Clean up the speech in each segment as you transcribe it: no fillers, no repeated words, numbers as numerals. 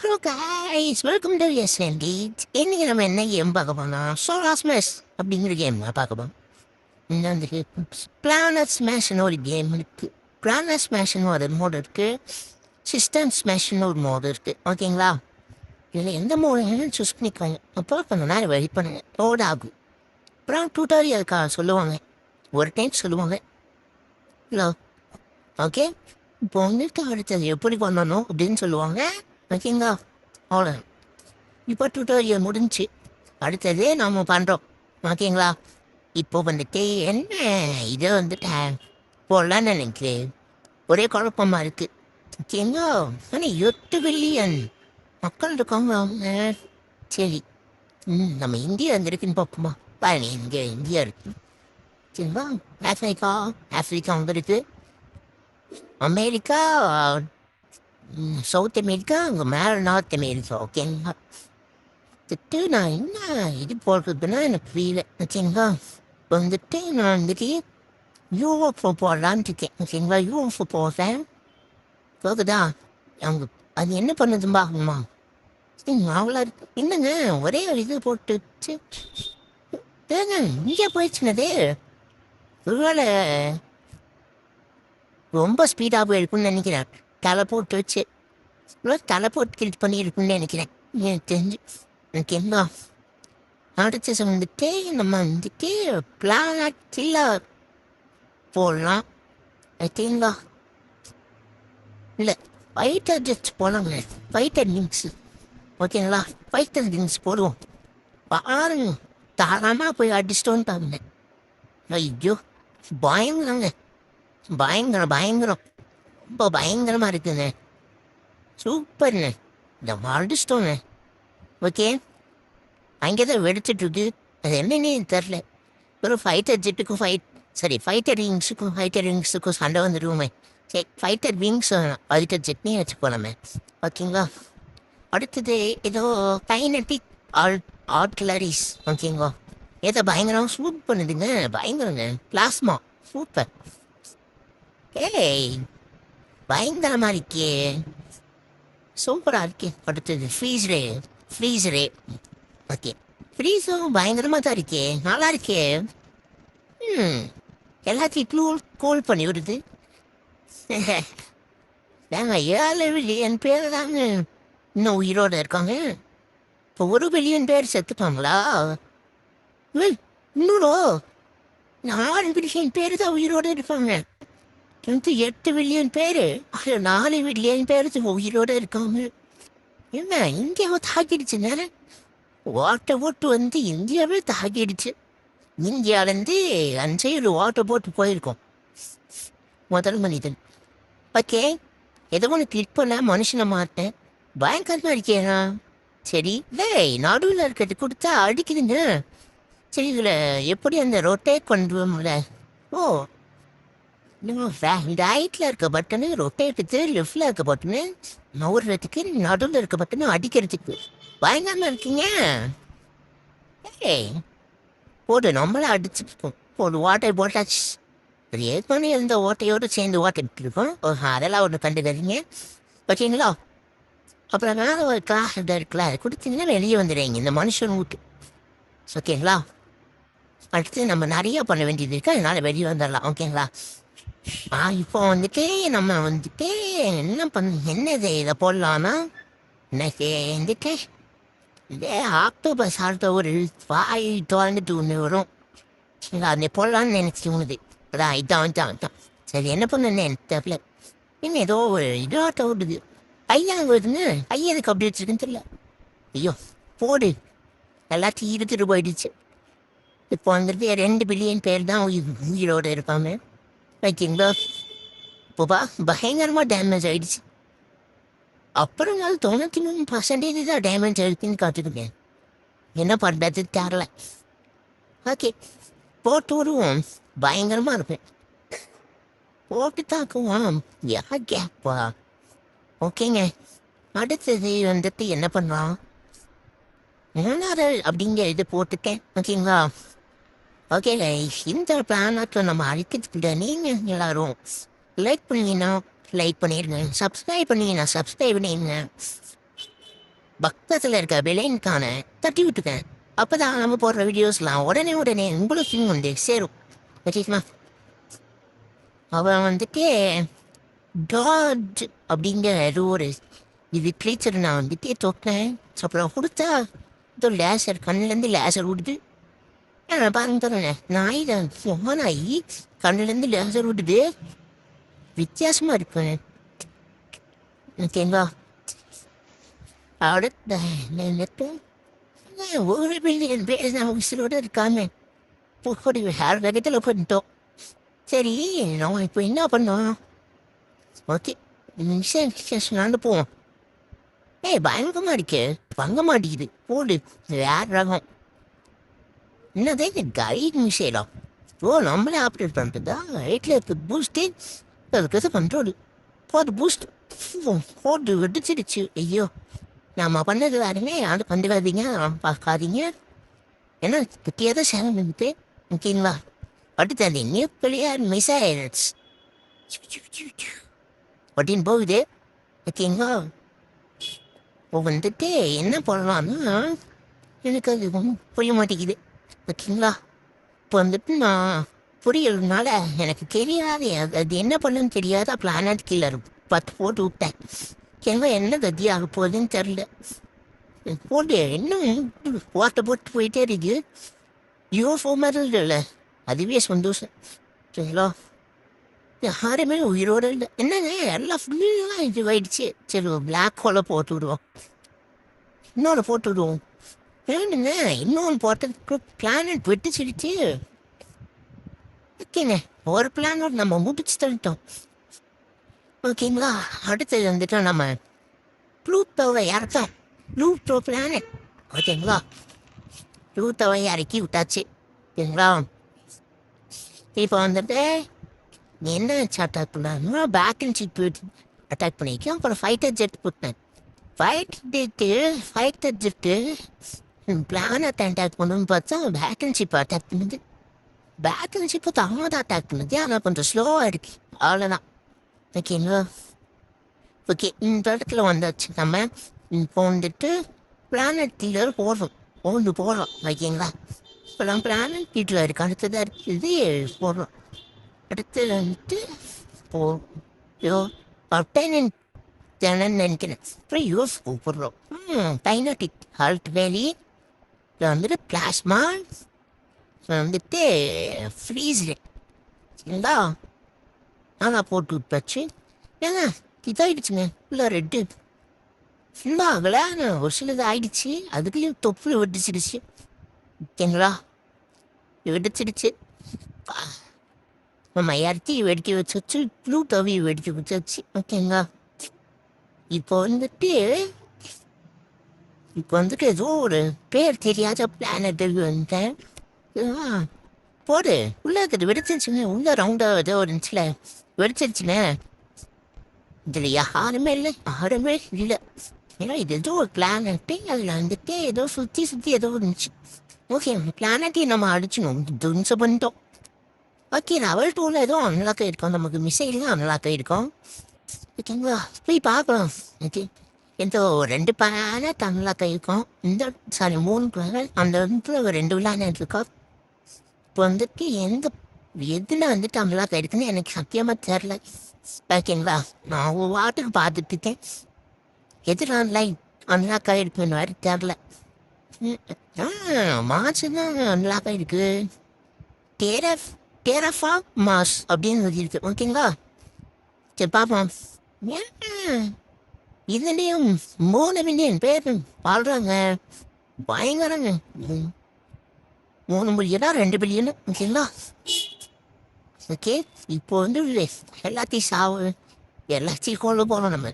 Hello guys, welcome to S என்டீட். இன்னைக்கு நம்ம என்ன கேம் பார்க்க போனோம்? சோலார் ஸ்மேஷ் அப்படிங்கிற கேம் பார்க்க போகிறோம். இந்த வந்துட்டு பிளானட் ஸ்மேஷ்னு ஒரு கேம் இருக்குது. பிளானட் ஸ்மேஷ்னு ஒரு மோடு இருக்குது. சிஸ்டம் ஸ்மேஷ்னு ஒரு மோடு இருக்குது. ஓகேங்களா? இதில் எந்த மோடு சூஸ் பண்ணிக்கோங்க. அப்புறம் கொஞ்சம் நேரம் வெயிட் பண்ணுங்க, லோட் ஆகும். அப்புறம் டியூட்டோரியலுக்காக சொல்லுவாங்க, ஒரு டைம் சொல்லுவாங்க. Hello, okay. இப்போ வந்துட்டு அடுத்தது எப்படி பண்ணணும் அப்படின்னு சொல்லுவாங்க. ஓகேங்களா? அவ்வளோ. இப்போ டியூட்டோரியல் முடிஞ்சு அடுத்தது நம்ம பண்ணுறோம். ஓகேங்களா? இப்போ வந்துட்டு என்ன இதை வந்துட்டு போடலான்னு நினைக்கிறேன். ஒரே குழப்பமாக இருக்குது. ஓகேங்களா? ஆனால் 8 பில்லியன் மக்கள் இருக்காங்க அவங்க. சரி, நம்ம இந்தியா வந்துருக்குன்னு பார்ப்போமா? பாருங்க, இங்கே இந்தியா இருக்கு. சரிங்களா? ஆஃப்ரிக்கா வந்துருக்கு. அமெரிக்கா, சவுத் அமெரிக்கா, அங்கே மேலே நார்த் அமெரிக்கா. ஓகேங்களா? வந்துட்டு நான் என்ன இது போடுறதுன்னா எனக்கு புரியல. ஓகேங்களா? இப்போ வந்துட்டு நான் வந்துட்டு யூஎஃப்ஓ போடலான்னு இருக்கேன். ஓகேங்களா? யூஎஃப்ஓ போடுறேன். போகுதா? அவங்க அது என்ன பண்ணுதுன்னு பார்க்கணுமா? அவ்வளோ இருக்கு. என்னங்க ஒரே ஒரு இது போட்டுச்சு. ஏங்க இங்கே போயிடுச்சுனது. ஒருவேளை ரொம்ப ஸ்பீடாக போயிருக்குன்னு நினைக்கிறேன். தலை போட்டு வச்சு தலை போட்டு கில் பண்ணியிருக்குன்னு நினைக்கிறேன். எனக்கு தெரிஞ்சு. எனக்கு என்ன அடுத்தது வந்துட்டு நம்ம வந்துட்டு பிளானட் கில்லர் போடலாம். ஓகேங்களா? இல்லை, ஃபைட்டர் ஜெட்ஸ் போடலாங்க. Fighter wings. ஓகேங்களா? ஃபைட்டர் விங்ஸ் போடுவோம். பாருங்க, தாராளமாக போய் அடிச்சிட்டோன்னு பாருங்க. ஐயோ, பயங்கரங்க. பயங்கரம் ரொம்ப பயங்கரமாக இருக்குங்க. சூப்பர்ண்ணே, இந்த அடிச்சிட்டோங்க. ஓகே, அங்கே தான் வெடிச்சிட்டு இருக்கு. அது என்னன்னே தெரில. ஒரு ஃபைட்டர் ஜெட்டுக்கும் ஃபைட்டர் விங்ஸுக்கும் சண்டை வந்துடுவோமே. சரி, ஃபைட்டர் விங்ஸ் ஃபைட்டர் ஜெட்னே வச்சுப்போம் நம்ம. ஓகேங்களா? அடுத்தது ஏதோ கைனட்டிக் ஆர்ட்லரிஸ். ஓகேங்களா? ஏதோ பயங்கரம் சூட் பண்ணுதுங்க. பயங்கரங்க. Plasma super. ஏய், பயங்கரமாக இருக்கே. சூப்பராக இருக்கே. அடுத்தது ஃப்ரீஸரே. ஓகே, ஃப்ரீஸும் பயங்கரமாக தான் இருக்கே. நல்லா இருக்கே. எல்லாத்தையும் கூல் பண்ணி விடுது. ஏங்க 7 பில்லியன் பேர் தாங்க இன்னும் உயிரோடு இருக்காங்க. இப்போ 1 பில்லியன் பேர் செத்துப்பாங்களா? இன்னொரு 4 பில்லியன் பேர் தான் உயிரோடு இருப்பாங்க. 8 பில்லியன் பேர், 4 பில்லியன் பேர் உயிரோடு இருக்காங்க. என்ன இந்தியாவை தாக்கிடுச்சுங்க. வாட்டர் போட்டு வந்து இந்தியாவே தாக்கிடுச்சு. இந்தியாவிலேருந்து அந்த ஒரு வாட்டர் போட்டு போயிருக்கோம் முதல் மனிதன். ஓகே, ஏதோ ஒன்று கிளிக் பண்ண மனுஷனை மாட்டேன். பயங்கரமாக இருக்கேனா? சரி, நடுவில் இருக்கிறது கொடுத்தா அடிக்குதுங்க. சரி, இதில் எப்படி அந்த ரொட்டேட் பண்ணுவோம்ல? ஓ, ரைட்டில் இருக்க பட்டனு ரொட்டேட்டுக்கு, லெஃப்டில் இருக்க பட்டனு நவுறதுக்கு, நடுவில் இருக்க பட்டனு அடிக்கிறதுக்கு. பயங்கரமாக இருக்கீங்க. ஏய், போடு, நம்மளே அடிச்சுருக்கோம். போடு, வாட்டர் போட்டாச்சு. அது ஏற்கனவே இருந்த ஓட்டையோடு சேர்ந்து ஓட்டை இருக்கோம். அதெல்லாம் ஒன்று கண்டுக்கிறீங்க. ஓகேங்களா? அப்புறம் மேலே ஒரு கிளாஸ் இருக்குல்ல, அதை கொடுத்தீங்கன்னா வெளியே வந்துடுறீங்க இந்த மனுஷன் வீட்டு. ஓகேங்களா? அடுத்து நம்ம நிறைய பண்ண வேண்டியது இருக்குது, அதனால் வெளியே வந்துடலாம். ஓகேங்களா? இப்போ வந்துட்டு நம்ம வந்துட்டு என்னது இதை போடலான்னா, எனக்கு வந்துட்டு இதே ஆக்டோபஸ் ஆல்ட்ட ஒரு வாய் திறந்துட்டு ஒன்று வரும். அதை போடலான்னு நினச்சி உனது. இதான். சரி, என்ன பண்ணுன்னு எனக்கு தெரியல. என்ன ஏதோ ஒரு இதாட்ட ஓடுது. ஐயா வருதுங்க. ஐயா எதுக்கு அப்படி வச்சிருக்குன்னு தெரியல. ஐயோ, போடு. எல்லாத்தையும் இருந்துட்டு போயிடுச்சு. இப்போ வந்துட்டு 2 பில்லியன் பேர் தான் உயிரோடு இருப்பாங்க. ஓகேங்களா? இப்போப்பா பயங்கரமாக டேமேஜ் ஆகிடுச்சு. அப்புறம் 93% தான் டேமேஜ் ஆகிடுச்சுன்னு காட்டுதுங்க. என்ன பண்ணுறது தெரில. ஓகே, போட்டு விடுவோம். பயங்கரமாக இருப்பேன். போட்டு தாக்குவோம். கேப்பா. ஓகேங்க, அடுத்தது வந்துட்டு என்ன பண்ணலாம்? அப்படிங்கிற இது போட்டுட்டேன். ஓகேங்களா? ஓகே, இந்த பிளானட்டில் நம்ம அழிக்கிறதுக்கு நீங்கள் எல்லாரும் லைக் பண்ணிங்கன்னா லைக் பண்ணிடுங்க. சப்ஸ்கிரைப் பண்ணிங்கன்னா சப்ஸ்கிரைப் பண்ணிடுங்க. பக்கத்தில் இருக்க விலைன்கான தட்டி விட்டுக்கேன். அப்போ தான் நம்ம போடுற வீடியோஸ்லாம் உடனே உடனே உங்களுக்கு வந்து சேரும். ஓகேங்களா? அவன் வந்துட்டு காட் அப்படிங்கிற ஏதோ ஒரு இது கிளீச்சர் நான் வந்துட்டு தொட்டேன். அப்புறம் கொடுத்தா இதோ லேசர் கண்ணுலேருந்து லேசர் விடுது. பாருங்க தரேன் நாய் தான் நாய் கண்ணுலேருந்து லேசர் விடுது. வித்தியாசமாக இருப்பேன். ஓகேங்களா? அடுத்த ஒரு பில்லியன் பேர் நம்ம உசிரோடு இருக்காமே போடி வேறு வேகத்தில் பண்ணிட்டோம். சரி நம்ம இப்போ என்ன பண்ணோம்? ஓகே நிமிஷம் போவோம். பயங்கரமாக இருக்கு. பங்க மாட்டேங்குது போடு வேற ரகம். என்னதே கைட் மிஷேலாம். நம்மளே ஆப்ரேட் பண்ணுறதா ரைட்டில் இருக்க பூஸ்ட்டு அதுக்கு கண்ட்ரோல் போது பூஸ்ட் போட்டு வெடிச்சிடுச்சு. ஐயோ நம்ம பண்ணது யாருமே யாரும் கண்டுக்காதீங்க பார்க்காதீங்க. ஏன்னா கிட்டியாக தான் சேனல் இருந்துட்டு. ஓகேங்களா? அடுத்தது நியூக்ளியர் மிசைல்ஸ் அப்படின்னு போகுது. ஓகேங்களா? இப்போ வந்துட்டு என்ன பண்ணலாம்னா எனக்கு அது புரிய மாட்டேங்குது. ஓகேங்களா? இப்போ வந்துட்டு நான் புரியறதுனால எனக்கு தெரியாது அது என்ன பண்ணுன்னு தெரியாத பிளானட் கில்லர் 10 போட்டு விட்டேன். ஏங்க என்ன கதி ஆக போகுதுன்னு தெரில. போட்டு இன்னும் போட்டு போயிட்டே இருக்கு. யூஎஃப்ஓ மாதிரி இல்லை. அதுவே சந்தோஷம். சரிங்களா? யாருமே உயிரோடு இல்லை. என்னங்க எல்லாம் ஃபுல்லாக இதுவாயிடுச்சு. சரி பிளாக் ஹோலை போட்டு விடுவோம். இன்னொன்று போட்டு விடுவோம். வேணுங்க இன்னொன்று போட்டதுக்கு பிளானட் வெட்டிச்சிடுச்சு. ஓகேங்க ஒரு பிளானட் நம்ம முடிச்சு தள்ளிட்டோம். ஓகேங்களா? அடுத்தது வந்துட்டு நம்ம ப்ளூட்டோவை இறத்தோம். Pluto planet. ஓகேங்களா? ப்ளூட்டோவை இறக்கி விட்டாச்சு. ஓகேங்களா? இப்போ வந்துட்டு என்ன அட்டாக் பண்ணாங்கன்னா பேக்கன் ஷிப் அட்டாக் பண்ணியிருக்கேன். அப்புறம் ஃபைட்டர் ஜெட் போட்டேன். ஃபைட்டர் ஜெட்டு பிளானட் அட்டாக் பண்ணணும்னு பார்த்தா பேக்கன் ஷிப் அட்டாக் பண்ணுது. பேக்கன் ஷிப்பை தாமதம் அட்டாக் பண்ணுது. ஆனால் கொஞ்சம் ஸ்லோவாக இருக்கு. அவ்வளோதான். ஓகேங்களா? ஓகே இந்த இடத்துல வந்தாச்சு. நம்ம இப்போ வந்துட்டு பிளானட் கீழே போடுறோம். போடுறோம். ஓகேங்களா? இப்போ நம்ம பிளானட் கீழே இருக்கு. அடுத்ததாக இருக்குது போடுறோம். அடுத்தது வந்துட்டு டைனன் நினைக்கிறேன். அப்புறம் யூஎஸ் கூப்பிடுறோம். டைனோட்டிக் ஹால்ட் வேலி வந்துட்டு பிளாஸ்மா வந்துட்டு ஃப்ரீஸ்டு. சரிங்களா? நான் போட்டு விட்டாச்சு. ஏங்க இதாகிடுச்சுங்க ஃபுல்லாக ரெட்டு ஃபுல்லாக ஆகலை. ஒரு சிலது ஆயிடுச்சு. அதுக்குள்ளேயும் தொப்புள் வெடிச்சிடுச்சு. ஓகேங்களா? வெடிச்சிடுச்சு. நம்ம இறச்சி வெடிக்க வச்சாச்சு. ப்ளூ தவி வெடிக்க வச்சாச்சு. ஓகேங்களா? இப்போ வந்துட்டு ஏதோ ஒரு பேர் தெரியாத பிளானட் வந்துட்டேன். போடு உள்ள இருக்கிறது வெடிச்சிருச்சுங்க. உள்ள ரவுண்டாக ஏதோ இருந்துச்சுல வெடிச்சிருச்சுங்க. இதில் யாருமே இல்லை. ஏன்னா இது ஏதோ ஒரு பிளானட்டு. அதில் வந்துட்டு ஏதோ சுற்றி ஏதோ இருந்துச்சு. ஓகே அந்த பிளானட்டையும் நம்ம அடிச்சிடணும். துன்சம் பண்ணிட்டோம். ஓகே லெவல் 2ல் ஏதோ அன்லாக் ஆகிருக்கோம். நமக்கு மிசைல்லாம் அன்லாக் ஆகிருக்கோம். ஓகேங்களா? போய் பார்க்கலாம். ஓகே எந்த 2 பிளானட் அன்லாக் ஆகிருக்கோம். 3 பிளானட். அந்த இடத்துல ஒரு 2 பிளானட் இருக்கோம். இப்போ வந்துட்டு எதில் வந்துட்டு அன்லாக் ஆகிருக்குன்னு எனக்கு சத்தியமாக தெரில. ஓகேங்களா? நான் ஒரு வாட்டுக்கு பார்த்துட்டு இருக்கேன். எதில் அன்லாக் ஆகிருக்குன்னு வேறு தெரில. மாசு தான் அன்லாக் ஆகிருக்கு. டேரஃபா மாஸ் அப்படின்னு சொல்லியிருக்கு. ஓகேங்களா? சரி பார்ப்போம். இதுலேயும் 3 மில்லியன் பேர் வாழ்கிறாங்க. பயங்கரங்க. 3 மில்லியனா 2 பில்லியனு. ஓகேங்களா? ஓகே இப்போ வந்து எல்லாத்தையும் கொண்டு போகணும் நம்ம.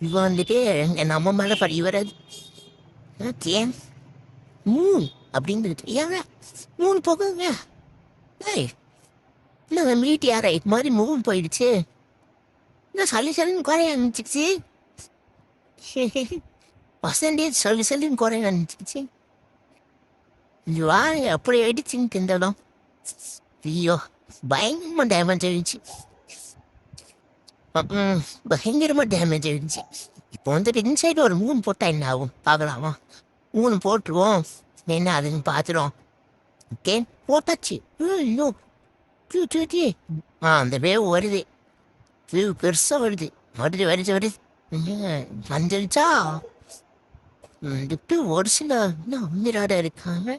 இப்போ வந்துட்டு நம்ம மேலே படி வராது. ஓகே மூணு அப்படிங்கிறது ஏங்க 3 போகுங்க. இல்லை மீட்டியார இது மாதிரி 3 போயிடுச்சு. இன்னும் சல்லின்னு குறைய ஆரம்பிச்சிடுச்சு. பர்சன்டேஜ் சல்லின்னு குறைய ஆரம்பிச்சிடுச்சு. இது வாங்க அப்படி ஆயிடுச்சுன்னு தெரிந்தாலும் ஐயோ பயங்கரமாக டேமேஜ் ஆயிடுச்சு. பயங்கரமாக டேமேஜ் ஆயிடுச்சு. இப்போ வந்துட்டு இன்சைடு ஒரு 3 போட்டா என்ன ஆகும் பார்க்கலாமா? 3 போட்டுருவோம். என்ன அதுன்னு பார்த்துருவோம். ஓகே போட்டாச்சு. இன்னும் அந்த வேவ் வருது. வேவ் பெருசாக வருது. வருது வருது வருது. வந்துருச்சா? வந்துட்டு ஒரு சில இன்னும் உயிரோட இருக்காங்க.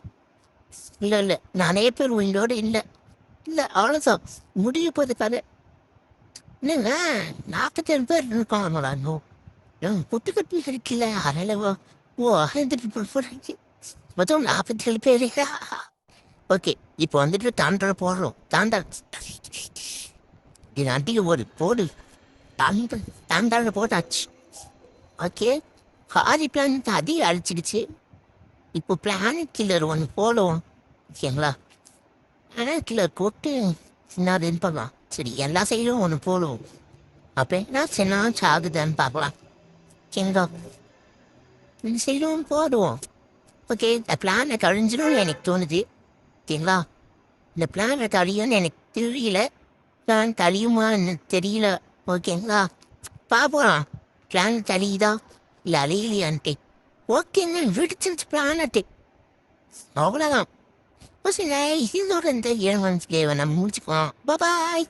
இல்லை இல்லை நிறைய பேர் உயிரோட இல்லை. இல்லை அவ்வளோதான் முடிய போகுது கதை. என்னங்க 47 பேர் இருக்காங்களா? புட்டுக்கட்டு இருக்குல்ல அதனால ஓ போடுறீங்க மொத்தம் 47 பேர். ஓகே இப்போ வந்துட்டு தாண்டா போடுறோம். தாண்டா இது அடிக்க போடு போடு. தாண்ட தாண்டாட போட்டாச்சு. ஓகே ஹாரி பிளானட் அதிகம் அழிச்சிடுச்சு. இப்போ பிளானட் கில்லர் ஒன்று போடுவோம். ஓகேங்களா? பிளானட் கில்லர் போட்டு என்ன பண்ணலாம். சரி எல்லா சைடும் ஒன்று போடுவோம். அப்போ என்ன சின்ன சாகுதான்னு பார்க்கலாம். ஓகேங்களா? இந்த சைடும் போடுவோம். ஓகே இந்த பிளானை கழிஞ்சிடும்னு எனக்கு தோணுது. ஓகேங்களா? இந்த பிளானை கழியும்னு எனக்கு தெரியல. பிளான் கழியுமான்னு தெரியல. ஓகேங்களா? பார்ப்போம் பிளான் கழியுதா இல்லை அழியலையான்ட்டு. ஓகேங்க விடுச்சு பிளானட்டு. அவ்வளோதான். இதோட இந்த 7 மந்த்ஸ்லேயே நம்ம முடிச்சுக்கலாம். பாய்.